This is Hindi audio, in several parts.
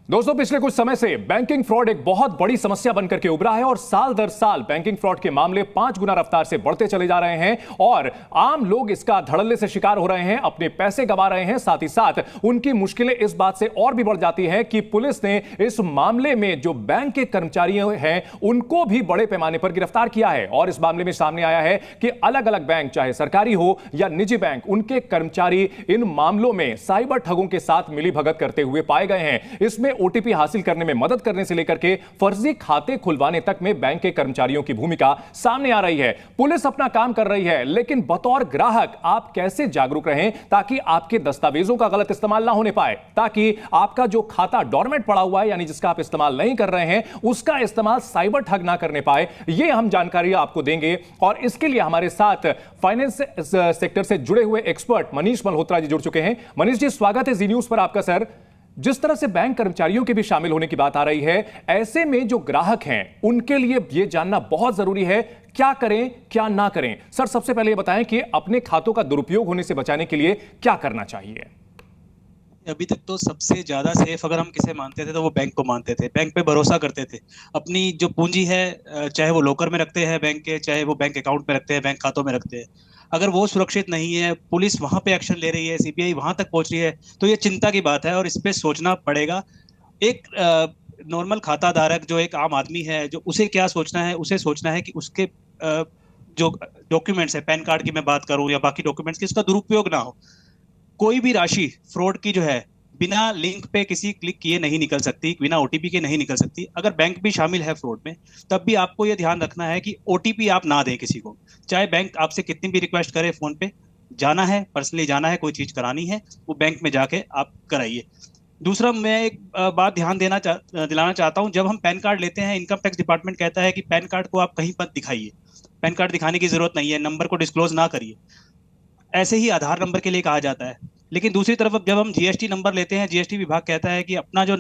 दोस्तों, पिछले कुछ समय से बैंकिंग फ्रॉड एक बहुत बड़ी समस्या बनकर के उभरा है और साल दर साल बैंकिंग फ्रॉड के मामले 5 गुना रफ्तार से बढ़ते चले जा रहे हैं और आम लोग इसका धड़ल्ले से शिकार हो रहे हैं, अपने पैसे गंवा रहे हैं। साथ ही साथ उनकी मुश्किलें इस बात से और भी बढ़ जाती हैं कि पुलिस ने इस मामले में जो बैंक के कर्मचारी हैं उनको भी बड़े पैमाने पर गिरफ्तार किया है। और इस मामले में सामने आया है कि अलग अलग बैंक, चाहे सरकारी हो या निजी बैंक, उनके कर्मचारी इन मामलों में साइबर ठगों के साथ मिलीभगत करते हुए पाए गए हैं। इसमें ओटीपी हासिल करने में मदद करने से लेकर के फर्जी खाते खुलवाने तक में बैंक के कर्मचारियों की भूमिका सामने आ रही है। पुलिस अपना काम कर रही है, लेकिन बतौर ग्राहक आप कैसे जागरूक रहें ताकि आपके दस्तावेजों का गलत इस्तेमाल ना होने पाए, ताकि आपका जो खाता डोरमेंट पड़ा हुआ है, यानी जिसका आप इस्तेमाल नहीं कर रहे हैं, उसका इस्तेमाल साइबर ठग ना करने पाए। यह हम जानकारी आपको देंगे और इसके लिए हमारे साथ फाइनेंस सेक्टर से जुड़े हुए एक्सपर्ट मनीष मल्होत्रा जी जुड़ चुके हैं। मनीष जी, स्वागत है जी न्यूज पर आपका। सर, जिस तरह से बैंक कर्मचारियों के भी शामिल होने की बात आ रही है, ऐसे में जो ग्राहक हैं उनके लिए यह जानना बहुत जरूरी है, क्या करें क्या ना करें। सर, सबसे पहले यह बताएं कि अपने खातों का दुरुपयोग होने से बचाने के लिए क्या करना चाहिए। अभी तक तो सबसे ज्यादा सेफ अगर हम किसे मानते थे तो वो बैंक को मानते थे, बैंक पे भरोसा करते थे। अपनी जो पूंजी है, चाहे वो लॉकर में रखते हैं बैंक के, चाहे वो बैंक अकाउंट में रखते हैं, बैंक खातों में रखते हैं, अगर वो सुरक्षित नहीं है, पुलिस वहां पे एक्शन ले रही है, सीबीआई वहां तक पहुंच रही है, तो ये चिंता की बात है और इस पे सोचना पड़ेगा। एक नॉर्मल खाता धारक जो एक आम आदमी है, जो उसे क्या सोचना है, उसे सोचना है कि उसके जो डॉक्यूमेंट्स है, पैन कार्ड की मैं बात करूं या बाकी डॉक्यूमेंट्स की, उसका दुरुपयोग ना हो। कोई भी राशि फ्रॉड की जो है बिना लिंक पे किसी क्लिक किए नहीं निकल सकती, बिना ओटीपी के नहीं निकल सकती। अगर बैंक भी शामिल है फ्रॉड में, तब भी आपको यह ध्यान रखना है कि ओटीपी आप ना दें किसी को। चाहे बैंक आपसे कितनी भी रिक्वेस्ट करे, फोन पे जाना है, पर्सनली जाना है, कोई चीज करानी है, वो बैंक में जाके आप कराइए। दूसरा, मैं एक बात ध्यान दिलाना चाहता हूं। जब हम पैन कार्ड लेते हैं, इनकम टैक्स डिपार्टमेंट कहता है कि पैन कार्ड को आप कहीं पर दिखाइए, पैन कार्ड दिखाने की जरूरत नहीं है, नंबर को डिस्क्लोज ना करिए। ऐसे ही आधार नंबर के लिए कहा जाता है। लेकिन दूसरी तरफ जब हम जीएसटी नंबर लेते हैं, जीएसटी विभाग कहता है कि अपना जो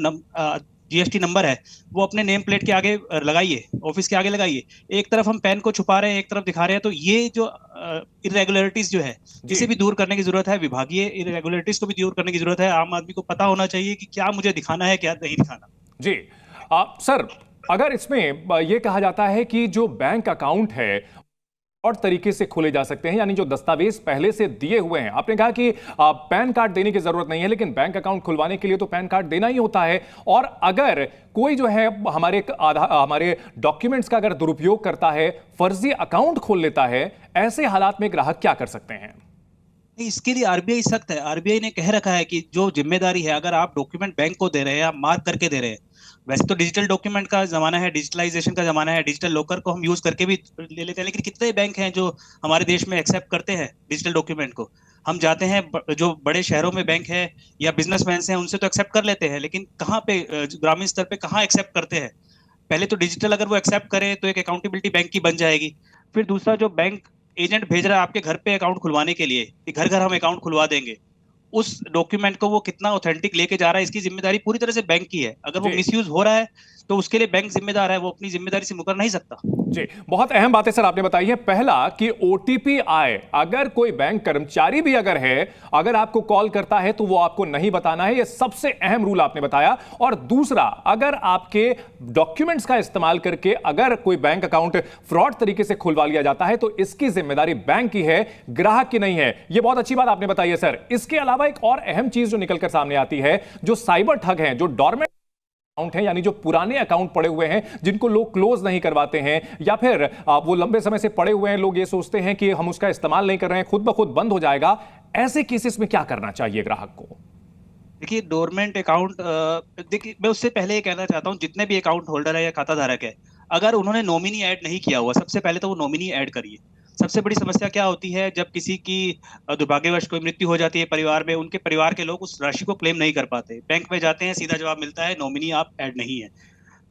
जीएसटी नंबर है वो अपने नेम प्लेट के आगे लगाइए, ऑफिस के आगे लगाइए। एक तरफ हम पैन को छुपा रहे हैं, एक तरफ दिखा रहे हैं। तो ये जो इरेगुलरिटीज जो है, इसे भी दूर करने की जरूरत है। विभागीय इरेगुलरिटीज को भी दूर करने की जरूरत है। आम आदमी को पता होना चाहिए कि क्या मुझे दिखाना है, क्या नहीं दिखाना। जी सर, अगर इसमें यह कहा जाता है कि जो बैंक अकाउंट है और तरीके से खोले जा सकते हैं, यानी जो दस्तावेज पहले से दिए हुए हैं, आपने कहा कि पैन कार्ड देने की जरूरत नहीं है, लेकिन बैंक अकाउंट खुलवाने के लिए तो पैन कार्ड देना ही होता है। और अगर कोई जो है हमारे डॉक्यूमेंट्स का अगर दुरुपयोग करता है, फर्जी अकाउंट खोल लेता है, ऐसे हालात में ग्राहक क्या कर सकते हैं? इसके लिए आरबीआई सख्त है। आरबीआई ने कह रखा है कि जो जिम्मेदारी है, अगर आप डॉक्यूमेंट बैंक को दे रहे हैं, आप मार्क करके दे रहे हैं। वैसे तो डिजिटल डॉक्यूमेंट का जमाना है, डिजिटलाइजेशन का जमाना है, डिजिटल लॉकर को हम यूज करके भी ले लेते हैं, लेकिन कितने बैंक हैं जो हमारे देश में एक्सेप्ट करते हैं डिजिटल डॉक्यूमेंट को। हम जाते हैं, जो बड़े शहरों में बैंक है या बिजनेसमैन हैं, उनसे तो एक्सेप्ट कर लेते हैं, लेकिन कहाँ पे ग्रामीण स्तर पे कहाँ एक्सेप्ट करते हैं? पहले तो डिजिटल अगर वो एक्सेप्ट करे तो एक अकाउंटेबिलिटी बैंक की बन जाएगी। फिर दूसरा, जो बैंक एजेंट भेज रहा है आपके घर पे अकाउंट खुलवाने के लिए, कि घर घर हम अकाउंट खुलवा देंगे, उस डॉक्यूमेंट को वो कितना ऑथेंटिक लेके जा रहा है, इसकी जिम्मेदारी पूरी तरह से बैंक की है। अगर वो मिसयूज हो रहा है तो उसके लिए बैंक जिम्मेदार है, वो अपनी जिम्मेदारी से मुकर नहीं सकता। जी, बहुत अहम बातें सर आपने बताई है। पहला कि ओटीपी आए, अगर कोई बैंक कर्मचारी भी अगर है, अगर आपको कॉल करता है तो वो आपको नहीं बताना है, यह सबसे अहम रूल आपने बताया। और दूसरा, अगर आपके डॉक्यूमेंट्स का इस्तेमाल करके अगर कोई बैंक अकाउंट फ्रॉड तरीके से खुलवा लिया जाता है तो इसकी जिम्मेदारी बैंक की है, ग्राहक की नहीं है। यह बहुत अच्छी बात आपने बताई है सर। इसके अलावा एक और अहम चीज जो निकलकर सामने आती है, जो साइबर ठग हैं, जो डोरमेंट अकाउंट है, यानी जो पुराने अकाउंट पड़े हुए हैं जिनको लोग क्लोज नहीं करवाते हैं, या फिर वो लंबे समय से पड़े हुए हैं, लोग ये सोचते हैं कि हम उसका इस्तेमाल नहीं कर रहे हैं, खुद ब खुद बंद हो जाएगा। ऐसे केसेस में क्या करना चाहिए ग्राहक को? देखिए, डोरमेंट अकाउंट, देखिए मैं उससे पहले ये कहना चाहता हूँ, जितने भी अकाउंट होल्डर है या खाता धारक है, अगर उन्होंने नॉमिनी ऐड नहीं किया हुआ, सबसे पहले तो वो नॉमिनी ऐड करिए। सबसे बड़ी समस्या क्या होती है, जब किसी की दुर्भाग्यवश कोई मृत्यु हो जाती है परिवार में, उनके परिवार के लोग उस राशि को क्लेम नहीं कर पाते, बैंक में जाते हैं, सीधा जवाब मिलता है नॉमिनी आप ऐड नहीं है।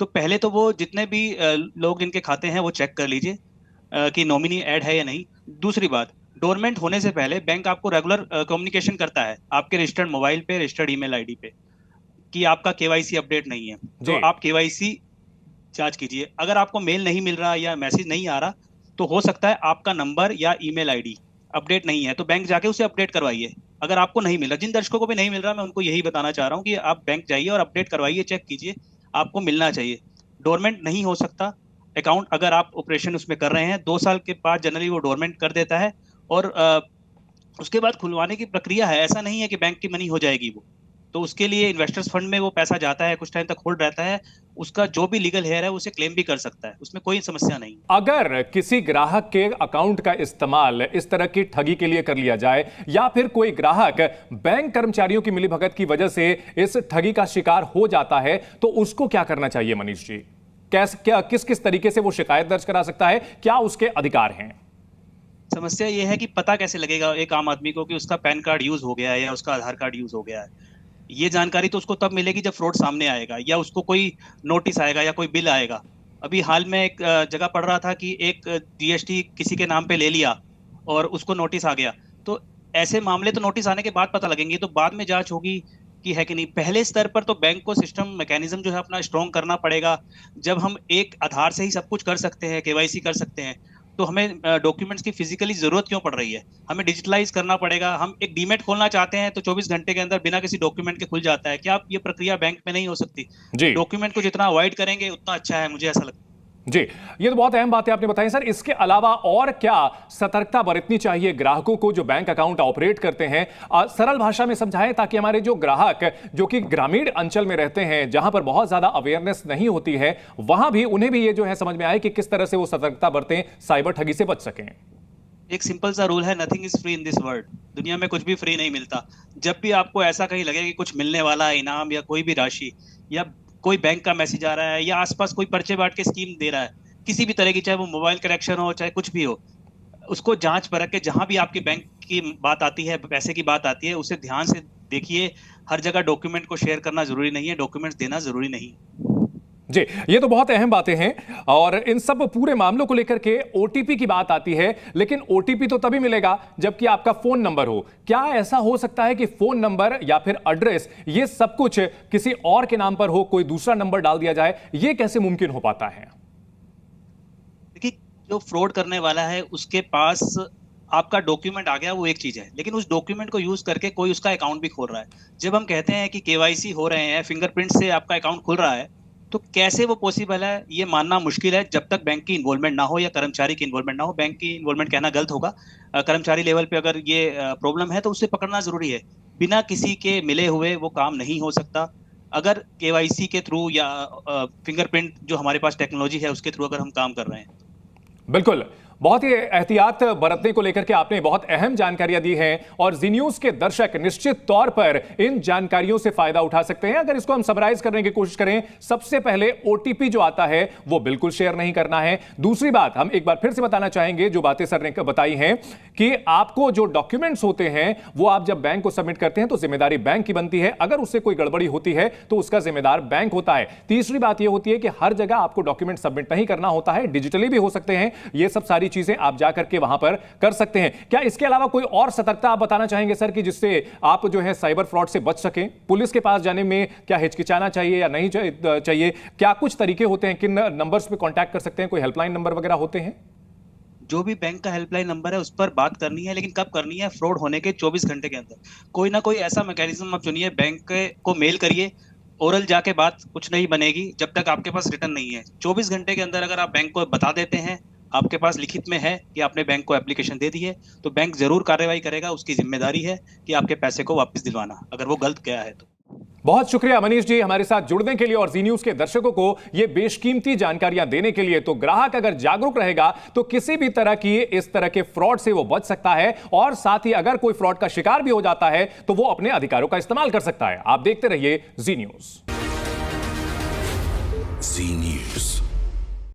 तो पहले तो वो जितने भी लोग जिनके खाते हैं वो चेक कर लीजिए कि नॉमिनी ऐड है या नहीं। दूसरी बात, डोरमेंट होने से पहले बैंक आपको रेगुलर कम्युनिकेशन करता है आपके रजिस्टर्ड मोबाइल पे, रजिस्टर्ड ईमेल आईडी पे, कि आपका केवाईसी अपडेट नहीं है, तो आप केवाईसी जांच कीजिए। अगर आपको मेल नहीं मिल रहा या मैसेज नहीं आ रहा, तो हो सकता है आपका नंबर या ईमेल आईडी अपडेट नहीं है, तो बैंक जाके उसे अपडेट करवाइए। अगर आपको नहीं मिल रहा, जिन दर्शकों को भी नहीं मिल रहा, मैं उनको यही बताना चाह रहा हूँ कि आप बैंक जाइए और अपडेट करवाइए, चेक कीजिए, आपको मिलना चाहिए। डोरमेंट नहीं हो सकता अकाउंट, अगर आप ऑपरेशन उसमें कर रहे हैं 2 साल के बाद जनरली वो डोरमेंट कर देता है, और उसके बाद खुलवाने की प्रक्रिया है। ऐसा नहीं है कि बैंक की मनी हो जाएगी वो, तो उसके लिए इन्वेस्टर्स फंड में वो पैसा जाता है, कुछ टाइम तक होल्ड रहता है, उसका जो भी लीगल हेयर है उसे क्लेम भी कर सकता है, उसमें कोई समस्या नहीं। अगर किसी ग्राहक के अकाउंट का इस्तेमाल इस तरह की ठगी के लिए कर लिया जाए, या फिर कोई ग्राहक बैंक कर्मचारियों की मिलीभगत की वजह से इस ठगी का शिकार हो जाता है, तो उसको क्या करना चाहिए मनीष जी? किस किस तरीके से वो शिकायत दर्ज करा सकता है? क्या उसके अधिकार हैं? समस्या ये है कि पता कैसे लगेगा एक आम आदमी को कि उसका पैन कार्ड यूज हो गया है या उसका आधार कार्ड यूज हो गया है? ये जानकारी तो उसको तब मिलेगी जब फ्रॉड सामने आएगा, या उसको कोई नोटिस आएगा या कोई बिल आएगा। अभी हाल में एक जगह पढ़ रहा था कि एक जीएसटी किसी के नाम पे ले लिया और उसको नोटिस आ गया। तो ऐसे मामले तो नोटिस आने के बाद पता लगेंगे, तो बाद में जांच होगी कि है कि नहीं। पहले स्तर पर तो बैंक को सिस्टम मैकेनिज्म जो है अपना स्ट्रॉन्ग करना पड़ेगा। जब हम एक आधार से ही सब कुछ कर सकते हैं, केवाईसी कर सकते हैं, तो हमें डॉक्यूमेंट्स की फिजिकली जरूरत क्यों पड़ रही है? हमें डिजिटलाइज करना पड़ेगा। हम एक डीमेट खोलना चाहते हैं तो 24 घंटे के अंदर बिना किसी डॉक्यूमेंट के खुल जाता है। क्या आप ये प्रक्रिया बैंक में नहीं हो सकती? जी, डॉक्यूमेंट को जितना अवॉइड करेंगे उतना अच्छा है, मुझे ऐसा लगता है। जी, ये तो बहुत अहम बात है आपने बताई सर। इसके अलावा और क्या सतर्कता बरतनी चाहिए ग्राहकों को जो बैंक अकाउंट ऑपरेट करते हैं? सरल भाषा में समझाएं ताकि हमारे जो ग्राहक जो कि ग्रामीण अंचल में रहते हैं, जहां पर बहुत ज्यादा अवेयरनेस नहीं होती है, वहां भी उन्हें भी ये जो है समझ में आए कि किस तरह से वो सतर्कता बरतें, साइबर ठगी से बच सकें। एक सिंपल सा रूल है, nothing is free in this world. दुनिया में कुछ भी फ्री नहीं मिलता। जब भी आपको ऐसा कहीं लगे कि कुछ मिलने वाला है, इनाम या कोई भी राशि, या कोई बैंक का मैसेज आ रहा है, या आसपास कोई पर्चे बांट के स्कीम दे रहा है किसी भी तरह की, चाहे वो मोबाइल कनेक्शन हो चाहे कुछ भी हो, उसको जांच परख के, जहां भी आपके बैंक की बात आती है, पैसे की बात आती है, उसे ध्यान से देखिए। हर जगह डॉक्यूमेंट को शेयर करना जरूरी नहीं है, डॉक्यूमेंट्स देना जरूरी नहीं। जी, ये तो बहुत अहम बातें हैं। और इन सब पूरे मामलों को लेकर के ओटीपी की बात आती है, लेकिन ओटीपी तो तभी मिलेगा जबकि आपका फोन नंबर हो। क्या ऐसा हो सकता है कि फोन नंबर या फिर एड्रेस, ये सब कुछ किसी और के नाम पर हो, कोई दूसरा नंबर डाल दिया जाए? ये कैसे मुमकिन हो पाता है? देखिए, जो फ्रॉड करने वाला है उसके पास आपका डॉक्यूमेंट आ गया, वो एक चीज है, लेकिन उस डॉक्यूमेंट को यूज करके कोई उसका अकाउंट भी खोल रहा है। जब हम कहते हैं कि केवाईसी हो रहे हैं, फिंगरप्रिंट से आपका अकाउंट खुल रहा है, तो कैसे वो पॉसिबल है ये मानना मुश्किल है जब तक बैंक की इन्वॉल्वमेंट ना हो या कर्मचारी की इन्वॉल्वमेंट ना हो। बैंक की इन्वॉल्वमेंट कहना गलत होगा। कर्मचारी लेवल पे अगर ये प्रॉब्लम है तो उसे पकड़ना जरूरी है। बिना किसी के मिले हुए वो काम नहीं हो सकता। अगर केवाईसी के थ्रू या फिंगरप्रिंट जो हमारे पास टेक्नोलॉजी है उसके थ्रू अगर हम काम कर रहे हैं। बिल्कुल, बहुत ही एहतियात बरतने को लेकर के आपने बहुत अहम जानकारियां दी हैं, और जी न्यूज के दर्शक निश्चित तौर पर इन जानकारियों से फायदा उठा सकते हैं। अगर इसको हम समराइज करने की कोशिश करें, सबसे पहले ओटीपी जो आता है वो बिल्कुल शेयर नहीं करना है। दूसरी बात, हम एक बार फिर से बताना चाहेंगे, जो बातें सर ने बताई हैं कि आपको जो डॉक्यूमेंट्स होते हैं वो आप जब बैंक को सबमिट करते हैं तो जिम्मेदारी बैंक की बनती है। अगर उससे कोई गड़बड़ी होती है तो उसका जिम्मेदार बैंक होता है। तीसरी बात यह होती है कि हर जगह आपको डॉक्यूमेंट सबमिट नहीं करना होता है, डिजिटली भी हो सकते हैं। ये सब सारी चीजें आप जाकर के वहां पर कर सकते हैं। क्या इसके अलावा कोई और सतर्कता आप बताना चाहेंगे सर, कि जिससे आप जो है साइबर फ्रॉड से बच सकें? पुलिस के पास जाने में क्या हिचकिचाना चाहिए या नहीं चाहिए? क्या कुछ तरीके होते हैं, किन नंबर्स पे कांटेक्ट कर सकते हैं? कोई हेल्पलाइन नंबर वगैरह होते हैं? जो भी बैंक का हेल्पलाइन नंबर है उस पर बात करनी है, लेकिन कब करनी है? फ्रॉड होने के 24 घंटे के अंदर। कोई ना कोई ऐसा मैकेनिज्म आप चुनिए, बैंक को मेल करिए। ओरल जाके बात कुछ नहीं बनेगी जब तक आपके पास रिटर्न नहीं है। 24 घंटे के अंदर अगर आप बैंक को बता देते हैं, आपके पास लिखित में है कि आपने बैंक को एप्लीकेशन दे दी है, तो बैंक जरूर कार्रवाई करेगा। उसकी जिम्मेदारी है कि आपके पैसे को वापस दिलवाना, अगर वो गलत गया है तो। बहुत शुक्रिया मनीष जी हमारे साथ जुड़ने के लिए और जी न्यूज के दर्शकों को ये बेशकीमती जानकारियां देने के लिए। तो ग्राहक अगर जागरूक रहेगा तो किसी भी तरह की इस तरह के फ्रॉड से वो बच सकता है, और साथ ही अगर कोई फ्रॉड का शिकार भी हो जाता है तो वो अपने अधिकारों का इस्तेमाल कर सकता है। आप देखते रहिए जी न्यूज। जी न्यूज।